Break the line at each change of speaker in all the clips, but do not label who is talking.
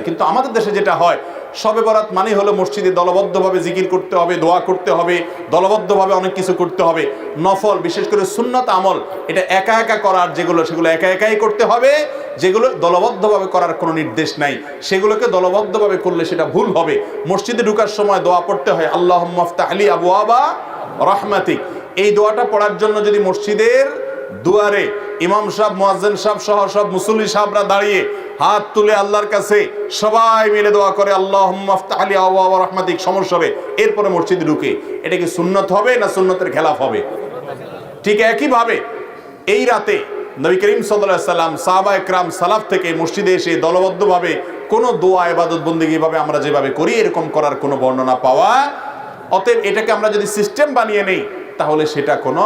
কিন্তু আমাদের দেশে যেটা হয়, শবে বরাত মানে হলো মসজিদে দলবদ্ধভাবে জিকির করতে হবে, দোয়া করতে হবে, দলবদ্ধভাবে অনেক কিছু করতে হবে। নফল, বিশেষ করে সুন্নত আমল, এটা একা একা করার যেগুলো, সেগুলো একা একাই করতে হবে। যেগুলো দলবদ্ধভাবে করার কোনো নির্দেশ নাই, সেগুলোকে দলবদ্ধভাবে করলে সেটা ভুল হবে। মসজিদে ঢোকার সময় দোয়া পড়তে হয়, আল্লাহুম্মা আফতাহ লি আবওয়াবা রাহমাতিক। এই দোয়াটা পড়ার জন্য যদি মসজিদের দুয়ারে ইমাম সাহেব, মুয়াজ্জিন সাহেব সহ সব মুসল্লি সাহেবরা দাঁড়িয়ে হাত তুলে আল্লাহর কাছে সবাই মিলে দোয়া করে, আল্লাহুম্মা আফতাহ লি আবওয়াবা রাহমাতিক সমস্যা, এরপরে মসজিদে ঢুকে, এটা কি সুন্নত হবে না সুন্নতের খেলাফ হবে? ঠিক একইভাবে এই রাতে নবী করিম সাল্লাল্লাহু আলাইহি সাল্লাম, সাহাবা একরাম, সালাফ থেকে মসজিদে এসে দলবদ্ধভাবে কোনো দোয়া ইবাদত বন্দেগী ভাবে আমরা যেভাবে করি এরকম করার কোনো বর্ণনা পাওয়া। অতএব এটাকে আমরা যদি সিস্টেম বানিয়ে নেই তাহলে সেটা কোনো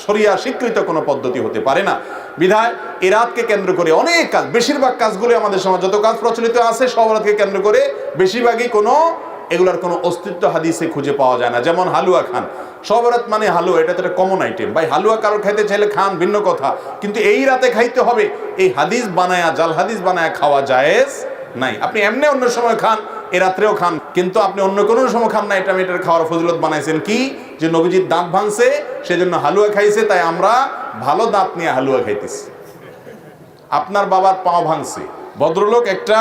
শরিয়া স্বীকৃত কোনো পদ্ধতি হতে পারে না। বিধায় এই রাতকে কেন্দ্র করে অনেক কাজ, বেশিরভাগ কাজগুলো আমাদের সমাজ যত কাজ প্রচলিত আছে সব রাতকে কেন্দ্র করে বেশিরভাগই কোনো এগুলার কোনো অস্তিত্ব হাদিসে খুঁজে পাওয়া যায় না। যেমন হালুয়া খান, সব রাত মানে হালুয়া, এটা তো একটা কমন আইটেম। ভাই হালুয়া কারোর খাইতে চাইলে খান, ভিন্ন কথা, কিন্তু এই রাতে খাইতে হবে, এই হাদিস বানায়া, জাল হাদিস বানায়া খাওয়া জায়েজ নাই। আপনি এমনি অন্য সময় খান, এ রাত্রেও খান, কিন্তু আপনি অন্য কোনো সময় খান না। এটা এটার খাওয়ার ফজিলত বানাইছেন কি, যে নবীজির দাঁত ভাঙছে সেজন্য হালুয়া খাইছে, তাই আমরা ভালো দাঁত নিয়ে হালুয়া খাইতেছি। আপনার বাবার পা ভাঙছে, ভদ্রলোক একটা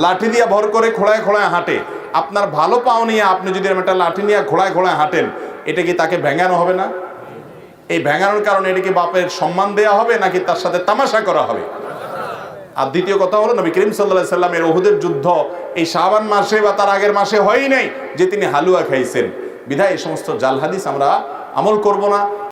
লাঠি দিয়ে ভর করে খোড়ায় খোড়ায় হাঁটে, আপনার ভালো পাও নিয়ে আপনি যদি একটা লাঠি নিয়ে খোড়ায় খোড়ায় হাঁটেন, এটা কি তাকে ভেঙানো হবে না? এই ভেঙানোর কারণে এটা কি বাপের সম্মান দেয়া হবে নাকি তার সাথে তামাশা করা হবে? আর দ্বিতীয় কথা হলো, নবী করিম সাল্লাল্লাহু আলাইহি সাল্লামের উহুদের যুদ্ধ এই শাবান মাসে বা তার আগের মাসে হয়ই নাই যে তিনি হালুয়া খাইছেন। বিধায় এই সমস্ত জাল হাদিস আমরা আমল করব না।